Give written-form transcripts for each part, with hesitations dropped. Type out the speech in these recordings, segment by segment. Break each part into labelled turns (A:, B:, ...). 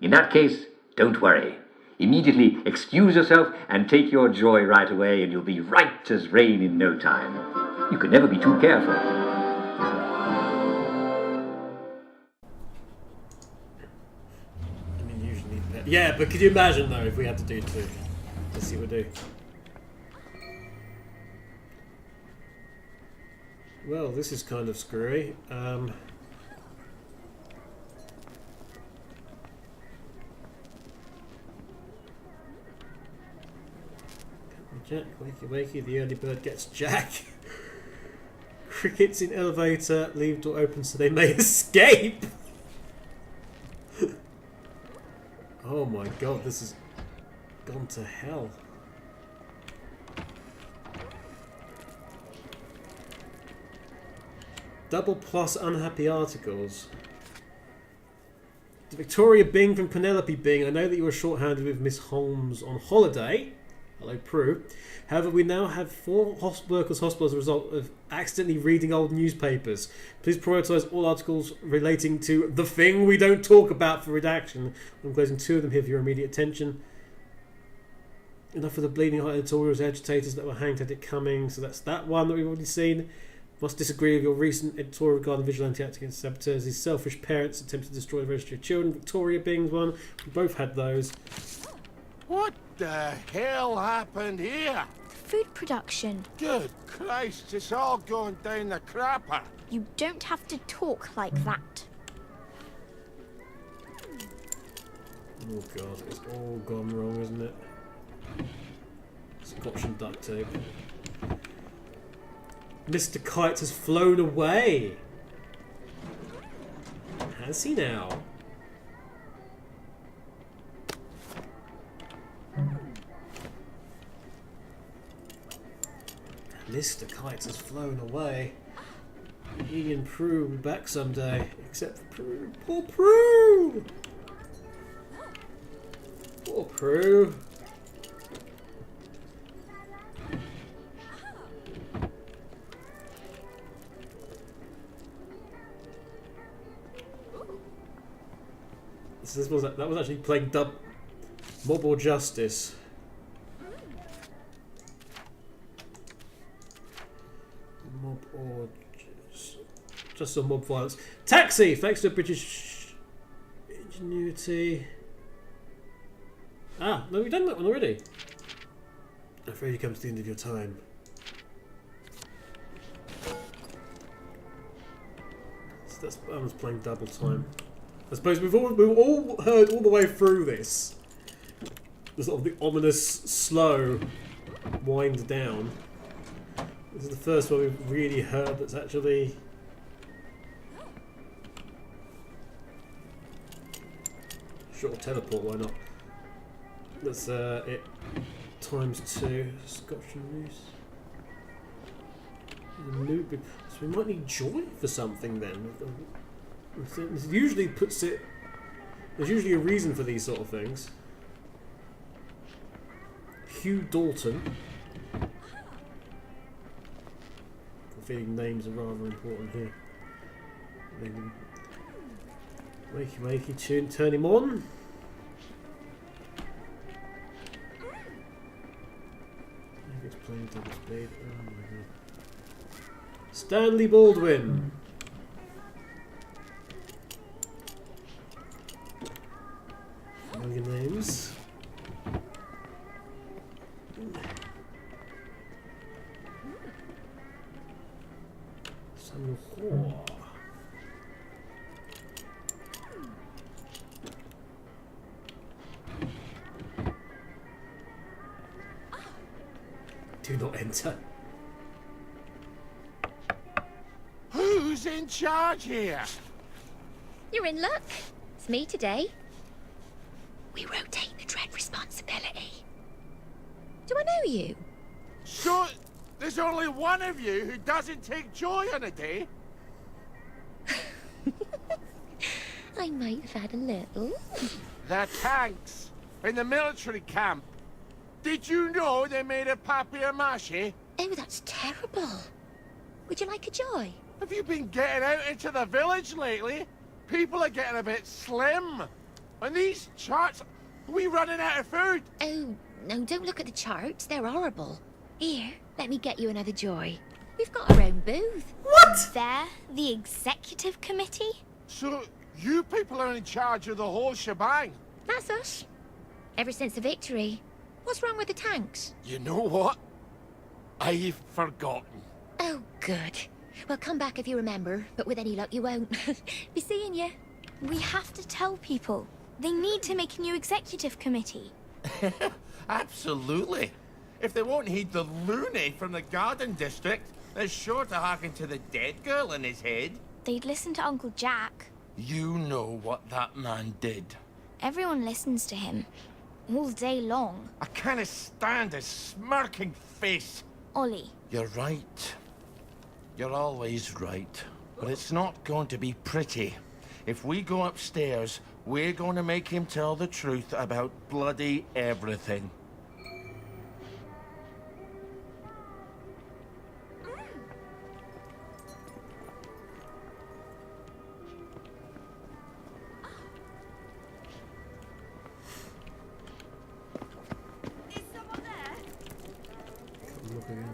A: In that case, don't worry. Immediately excuse yourself and take your joy right away, and you'll be right as rain in no time. You can never be too careful.
B: I mean, usually... Yeah, but could you imagine, though, if we had to do two? Let's see what we do. Well, this is kind of screwy. Jack, wakey wakey, the early bird gets Jack. Crickets in elevator, leave door open so they may escape. Oh my god, this has gone to hell. Double plus unhappy articles. To Victoria Bing from Penelope Bing. I know that you were shorthanded with Miss Holmes on holiday. Hello, Prue. However, we now have 4 workers' hospital as a result of accidentally reading old newspapers. Please prioritise all articles relating to the thing we don't talk about for redaction. I'm closing 2 of them here for your immediate attention. Enough of the bleeding heart editorials, agitators that were hanged had it coming. So that's that one that we've already seen. Must disagree with your recent editorial regarding vigilante acting against saboteurs. These selfish parents attempted to destroy the registry of children. Victoria Bing's one. We both had those.
C: What the hell happened here?
D: Food production.
C: Good Christ, it's all going down the crapper.
D: You don't have to talk like that.
B: Oh god, it's all gone wrong, isn't it? Scotch and duct tape. Mr. Kite has flown away. Has he now? Mr. Kite has flown away. He and Prue will be back someday. Except for Prue. Poor Prue! Poor Prue. That was actually playing Mob or Justice. Mob or just some mob violence. Taxi! Thanks to British ingenuity. Ah, no, we've done that one already. I'm afraid you come to the end of your time. So that's, I was playing double time. I suppose we've all heard all the way through this. The sort of the ominous, slow wind down. This is the first one we've really heard that's actually short teleport. Why not? That's it. ×2 Scotch and Moose. So we might need joy for something then. It usually puts it. There's usually a reason for these sort of things. Hugh Dalton. I'm feeling names are rather important here. Wakey wakey, turn him on. Maybe it's playing double speed. Oh my god. Stanley Baldwin. Your names. Samuel Hoare. Do not enter.
C: Who's in charge here?
D: You're in luck. It's me today. We rotate the dread responsibility. Do I know you?
C: So, there's only one of you who doesn't take joy on a day?
D: I might have had a little.
C: The tanks in the military camp. Did you know they made a papier-mâché?
D: Oh, that's terrible. Would you like a joy?
C: Have you been getting out into the village lately? People are getting a bit slim. And these charts, are we running out of food?
D: Oh, no, don't look at the charts. They're horrible. Here, let me get you another joy. We've got our own booth.
B: What?
E: They're the executive committee?
C: So, you people are in charge of the whole shebang?
D: That's us. Ever since the victory. What's wrong with the tanks?
C: You know what? I've forgotten.
D: Oh, good. Well, come back if you remember, but with any luck you won't. Be seeing you.
E: We have to tell people. They need to make a new executive committee.
C: Absolutely. If they won't heed the loony from the garden district, they're sure to hearken to the dead girl in his head.
E: They'd listen to Uncle Jack.
C: You know what that man did.
E: Everyone listens to him. All day long.
C: I can't stand his smirking face.
E: Ollie.
C: You're right. You're always right. But it's not going to be pretty. If we go upstairs, we're going to make him tell the truth about bloody everything.
B: Look again.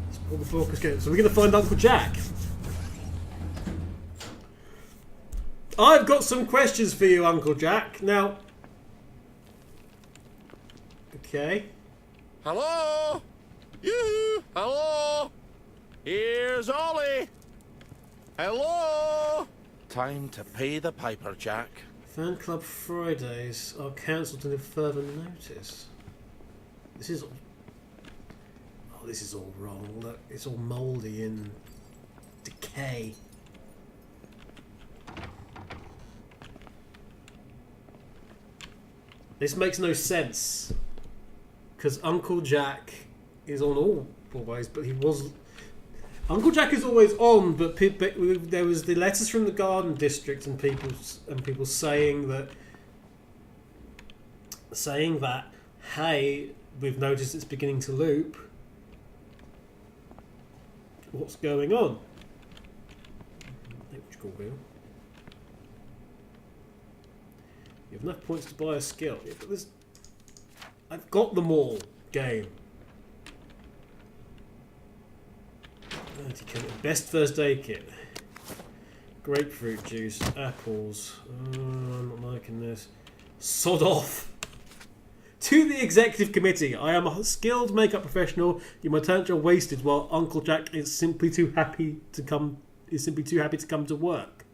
B: Let's pull the focus again. So we're going to find Uncle Jack. I've got some questions for you, Uncle Jack. Now... Okay.
C: Hello? Yoo-hoo! Hello? Here's Ollie! Hello? Time to pay the piper, Jack.
B: Fan Club Fridays are cancelled until further notice. This is all... Oh, this is all wrong. Look, it's all mouldy and decay. This makes no sense. Because Uncle Jack is on all always, but he was... Uncle Jack is always on, but there was the letters from the Garden District and people saying that, hey, we've noticed it's beginning to loop. What's going on? Electrical wheel. You have enough points to buy a skill. Yeah, but I've got them all. Game. Best first aid kit. Grapefruit juice, apples. I'm not liking this. Sod off. To the executive committee. I am a skilled makeup professional. My talents are wasted while Uncle Jack is simply too happy to come. To work.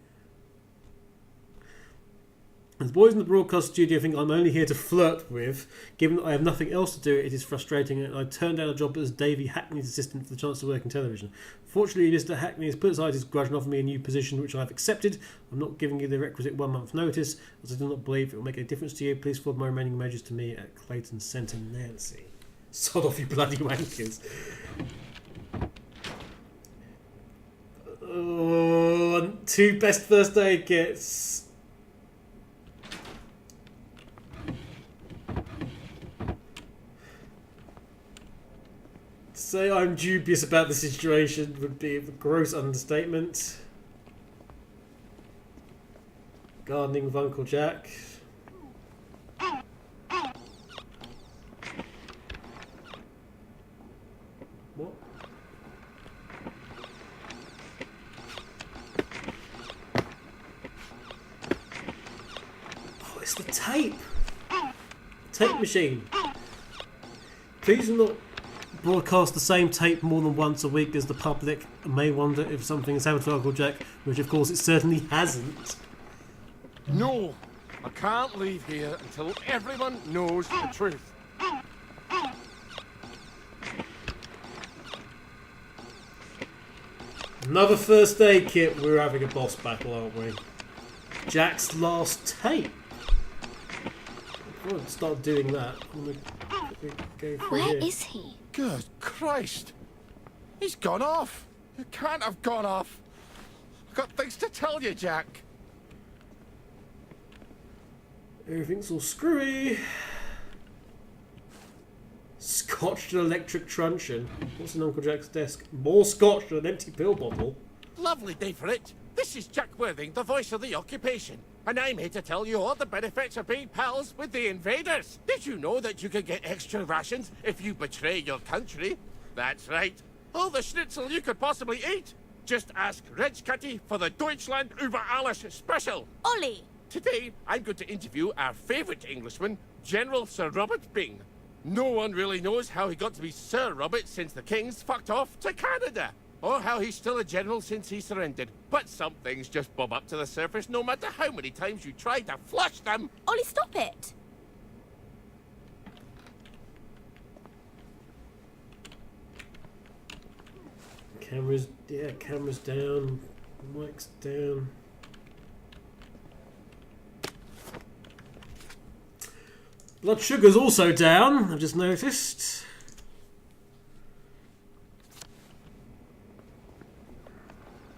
B: And the boys in the broadcast studio think I'm only here to flirt with. Given that I have nothing else to do, it is frustrating, and I turned down a job as Davy Hackney's assistant for the chance to work in television. Fortunately, Mr. Hackney has put aside his grudge and offered me a new position, which I have accepted. I'm not giving you the requisite 1 month notice, as I do not believe it will make a difference to you. Please forward my remaining measures to me at Clayton Centre, Nancy. Sod off, you bloody wankers. Oh, 2 best first aid kits. To say I'm dubious about the situation would be a gross understatement. Gardening with Uncle Jack. What? Oh, it's the tape. Tape machine. Please do not broadcast the same tape more than once a week, as the public may wonder if something has happened to Uncle Jack, which of course it certainly hasn't.
C: No, I can't leave here until everyone knows the truth.
B: Another first aid kit. We're having a boss battle, aren't we? Jack's last tape. I'm going to start doing that. I'm going to go through
E: Where
B: here.
E: is he?
C: Good Christ. He's gone off. You can't have gone off. I've got things to tell you, Jack.
B: Everything's all screwy. scotch and electric truncheon. What's in Uncle Jack's desk? More scotch and an empty pill bottle.
C: Lovely day for it. This is Jack Worthing, the voice of the occupation. And I'm here to tell you all the benefits of being pals with the invaders. Did you know that you could get extra rations if you betray your country? That's right. All the schnitzel you could possibly eat. Just ask Reg Cutty for the Deutschland über alles special.
E: Ollie!
C: Today, I'm going to interview our favourite Englishman, General Sir Robert Byng. No one really knows how he got to be Sir Robert since the King's fucked off to Canada, or how he's still a general since he surrendered. But some things just bob up to the surface no matter how many times you try to flush them.
E: Ollie, stop it!
B: Camera's down, mic's down. Blood sugar's also down, I've just noticed.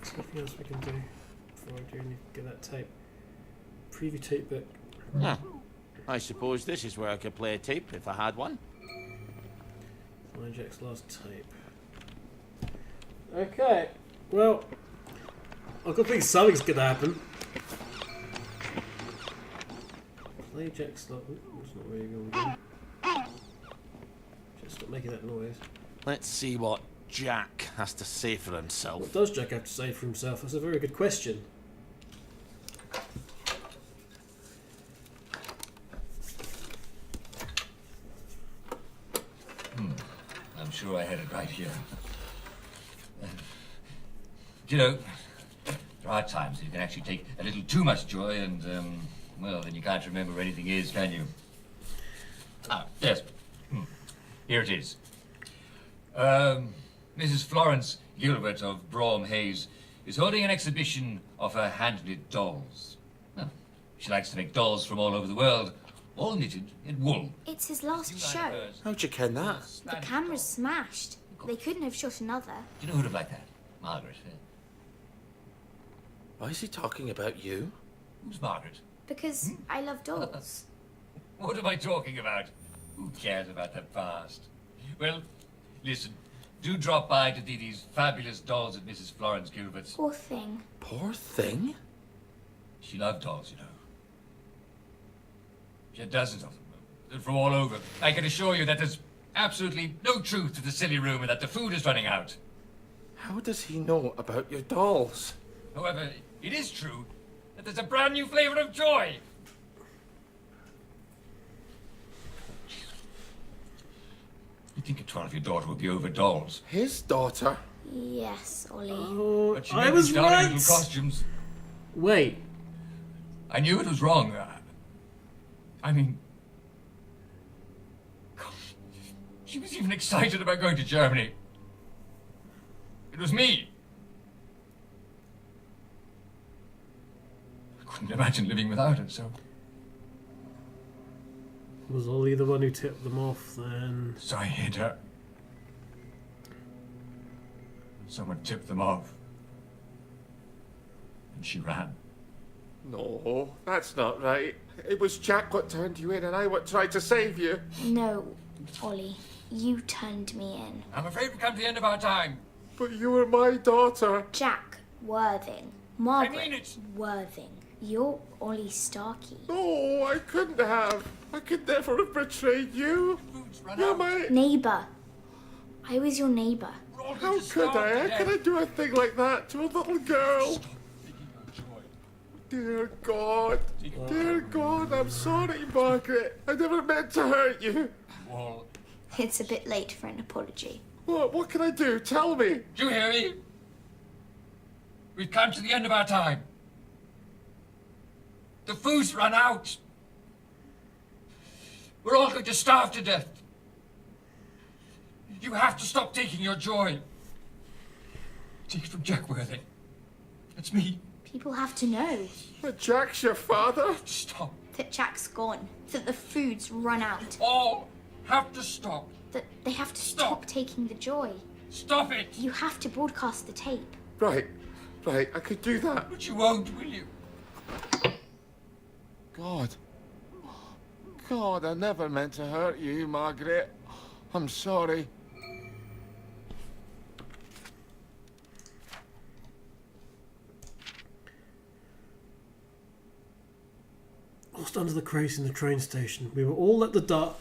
B: There's nothing else we can do before I do need to get that tape. Preview tape book.
C: I suppose this is where I could play a tape if I had one.
B: Find Jack's last tape. Okay, well, I've got to think something's going to happen. Play Jack's last... It's not really going to do. Just stop making that noise.
C: Let's see what Jack has to say for himself.
B: What does Jack have to say for himself? That's a very good question.
A: I'm sure I had it right here. You know, there are times that you can actually take a little too much joy and, well, then you can't remember where anything is, can you? Ah, yes. Here it is. Mrs. Florence Gilbert of Brougham Hayes is holding an exhibition of her hand-knit dolls. Well, she likes to make dolls from all over the world, all knitted in wool.
E: It's his last show.
C: How'd you ken that?
E: The camera's smashed. They couldn't have shot another.
A: Do you know who'd have liked that? Margaret.
C: Why is he talking about you?
A: Who's Margaret?
E: Because I love dolls.
A: What am I talking about? Who cares about the past? Well, listen, do drop by to see these fabulous dolls at Mrs. Florence Gilbert's.
E: Poor thing.
C: Poor thing?
A: She loved dolls, you know. She had dozens of them. They're from all over. I can assure you that there's absolutely no truth to the silly rumour that the food is running out.
C: How does he know about your dolls?
A: However, it is true that there's a brand new flavour of joy. You think a 12-year daughter would be over dolls?
C: His daughter?
E: Yes, Ollie.
B: Oh,
A: But she
B: I
A: made
B: was
A: these darling
B: right!
A: little costumes.
B: Wait,
A: I knew it was wrong. I mean... She was even excited about going to Germany. It was me. I couldn't imagine living without her, so...
B: was Ollie the one who tipped them off then?
A: So I hid her. Someone tipped them off. And she ran.
C: No, that's not right. It was Jack what turned you in and I what tried to save you.
E: No, Ollie. You turned me in.
A: I'm afraid we've come to the end of our time.
C: But you were my daughter.
E: Jack Worthing. Margret
A: I mean it.
E: Worthing. You're Ollie Starkey.
C: No, I couldn't have. I could never have betrayed you.
A: Food's run
C: You're
A: out.
C: my...
E: Neighbour. I was your neighbour.
A: We're all
C: How
A: going to
C: could
A: starve
C: I?
A: to
C: How
A: death.
C: could I do a thing like that to a little girl?
A: Stop thinking of joy.
C: Dear God. Dear God, I'm sorry, Margaret. I never meant to hurt you.
A: Wall.
E: It's a bit late for an apology.
C: What can I do? Tell me.
A: Do you hear me? We've come to the end of our time. The food's run out. We're all going to starve to death. You have to stop taking your joy. Take it from Jack Worthing. That's me.
E: People have to know
C: But Jack's your father.
A: Stop.
E: that Jack's gone, that the food's run out,
A: All have to stop.
E: that they have to
A: Stop.
E: stop taking the joy.
A: Stop it.
E: You have to broadcast the tape.
C: Right, I could do that.
A: But you won't, will you?
C: God. God, I never meant to hurt you, Margaret. I'm sorry.
B: Whilst under the crate in the train station, we were all at the darts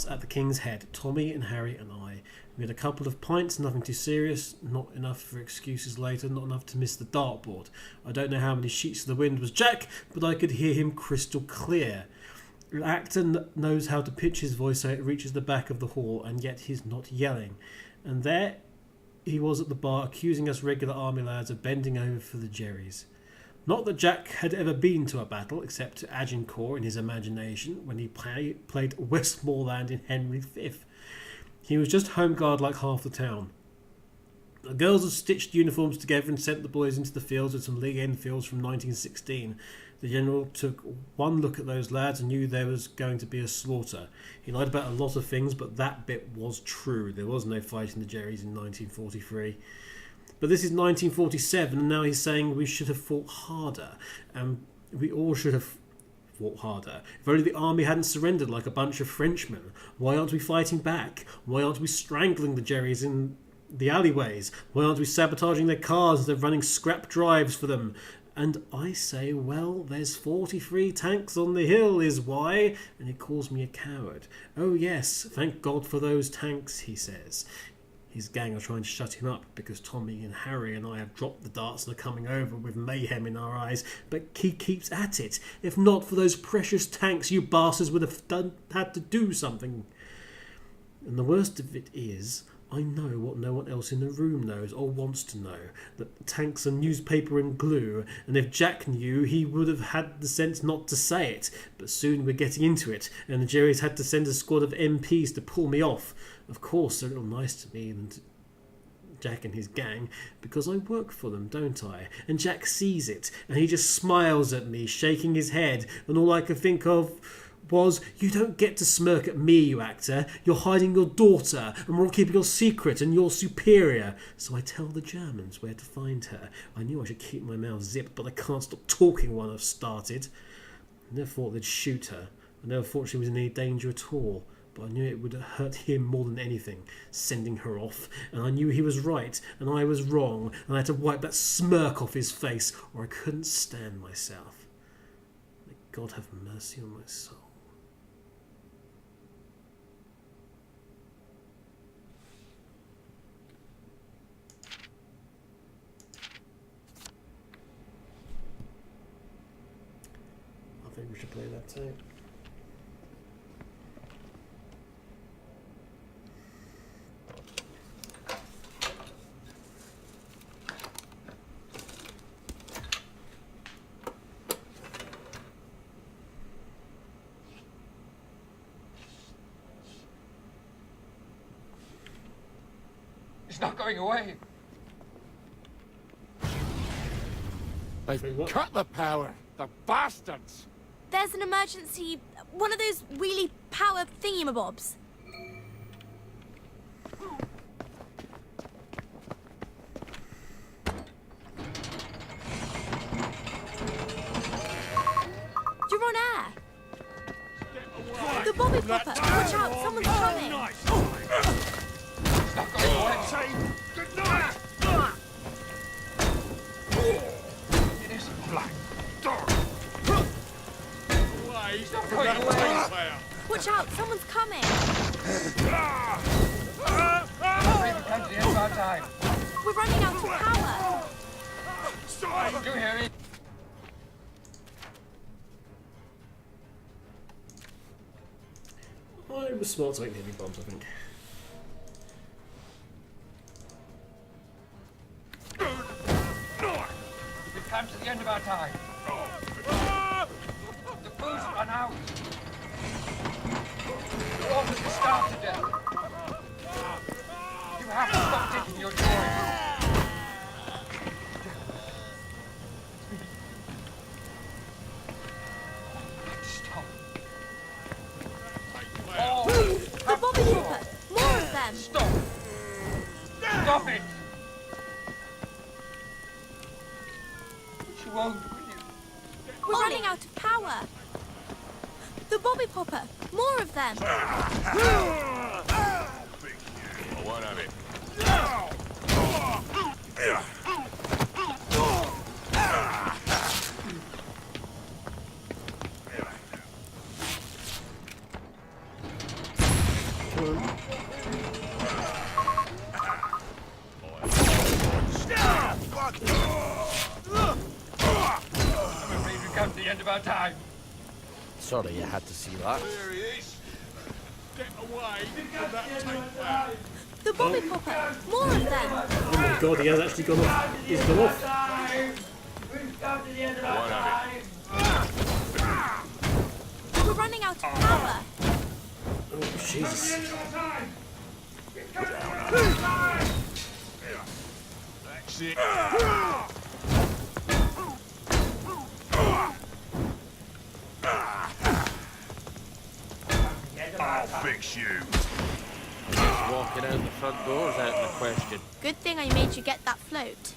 B: at the King's Head. Tommy and Harry and I. We had a couple of pints, nothing too serious, not enough for excuses later, not enough to miss the dartboard. I don't know how many sheets of the wind was Jack, but I could hear him crystal clear. An actor knows how to pitch his voice so it reaches the back of the hall, and yet he's not yelling. And there he was at the bar, accusing us regular army lads of bending over for the Jerrys. Not that Jack had ever been to a battle, except to Agincourt in his imagination, when he played Westmoreland in Henry V. He was just home guard like half the town. The girls had stitched uniforms together and sent the boys into the fields with some Lee Enfields from 1916. The general took one look at those lads and knew there was going to be a slaughter. He lied about a lot of things, but that bit was true. There was no fight in the Jerrys in 1943. But this is 1947, and now he's saying we should have fought harder. And we all should have fought harder. If only the army hadn't surrendered like a bunch of Frenchmen. Why aren't we fighting back? Why aren't we strangling the Jerrys in the alleyways? Why aren't we sabotaging their cars instead of running scrap drives for them? And I say, well, there's 43 tanks on the hill is why. And he calls me a coward. Oh yes, thank God for those tanks, he says. His gang are trying to shut him up because Tommy and Harry and I have dropped the darts and are coming over with mayhem in our eyes, but he keeps at it. If not for those precious tanks, you bastards would have had to do something. And the worst of it is, I know what no one else in the room knows or wants to know, that the tanks are newspaper and glue, and if Jack knew, he would have had the sense not to say it. But soon we're getting into it, and the Jerrys had to send a squad of MPs to pull me off. Of course, they're a little nice to me and Jack and his gang, because I work for them, don't I? And Jack sees it, and he just smiles at me, shaking his head, and all I could think of was, you don't get to smirk at me, you actor. You're hiding your daughter, and we're all keeping your secret, and you're superior. So I tell the Germans where to find her. I knew I should keep my mouth zipped, but I can't stop talking when I've started. I never thought they'd shoot her. I never thought she was in any danger at all. But I knew it would hurt him more than anything, sending her off. And I knew he was right, and I was wrong, and I had to wipe that smirk off his face, or I couldn't stand myself. May God have mercy on my soul. I think we should play that tape.
A: It's not going away.
C: They've cut the power. The bastards.
E: There's an emergency, one of those wheelie power thingamabobs. You're on air. The Bobby Popper. Watch out, someone's coming.
A: It's not going away.
C: Good night.
A: It is black.
C: It's
A: not going away.
E: Watch out, someone's coming.
A: We've come to the end of our time.
E: We're running out of power.
A: Do you hear me?
B: I was smart to make heavy bombs, I think.
A: We've come to the end of our time. The food's run out. The orphans will starve to death. You have to stop taking your joy. Stop. Oh,
E: The Bobby Popper. More of them.
A: stop. Stop it. She won't, will you?
E: We're running out of power. The Bobby Popper. popper! More of them!
C: One of it.
A: I'm afraid we've come to the end of our time.
C: Sorry you had to see that.
F: There he is. Get away from that tank.
E: The bobby popper! More of them!
B: Oh my god, he has actually gone off. He's gone off.
C: One of it.
E: We're running out of power!
B: Oh, Jesus.
F: That's it. I'll fix you.
C: Walking out the front door's out of the question.
E: Good thing I made you get that float.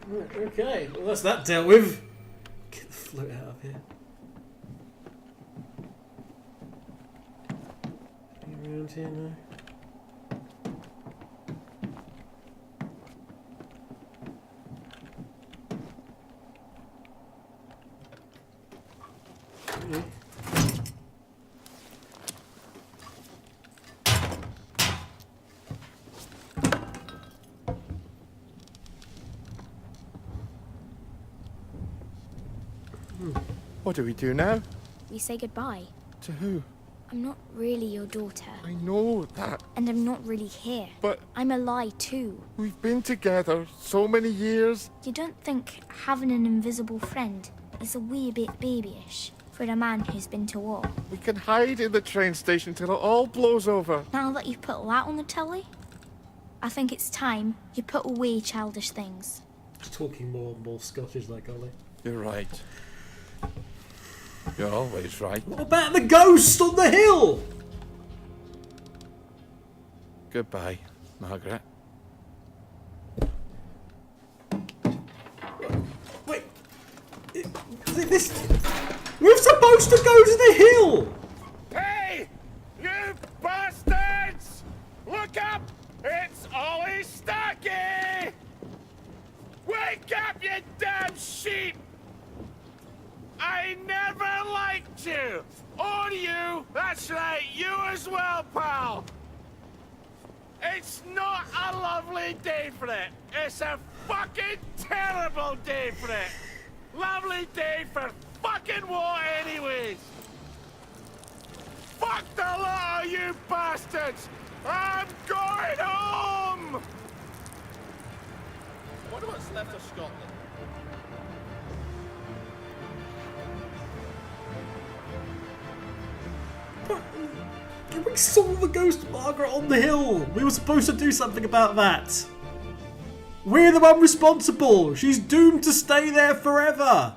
B: Right, okay, well that's that dealt with. Get the float out of here. Anything around here now? Okay.
G: What do we do now?
E: We say goodbye.
G: To who?
E: I'm not really your daughter.
G: I know that,
E: And I'm not really here.
G: but
E: I'm a lie too.
G: we've been together so many years.
E: You don't think having an invisible friend is a wee bit babyish for a man who's been to war?
G: We can hide in the train station till it all blows over.
E: Now that you've put that on the telly, I think it's time you put away childish things.
B: Just talking more and more Scottish like Ollie.
G: You're right. You're always right.
B: What about the ghost on the hill?
G: Goodbye, Margaret.
B: Wait, is it this? We're supposed to go to the hill.
C: Hey! You bastards! Look up! It's Ollie Starkey! Wake up, you damn sheep! I never liked you! Or you! That's right, you as well, pal! It's not a lovely day for it. It's a fucking terrible day for it. Lovely day for fucking what, anyways? Fuck the lot of you bastards! I'm going home! I wonder what's left of Scotland.
B: We saw the ghost of Margaret on the hill. We were supposed to do something about that. We're the one responsible. She's doomed to stay there forever.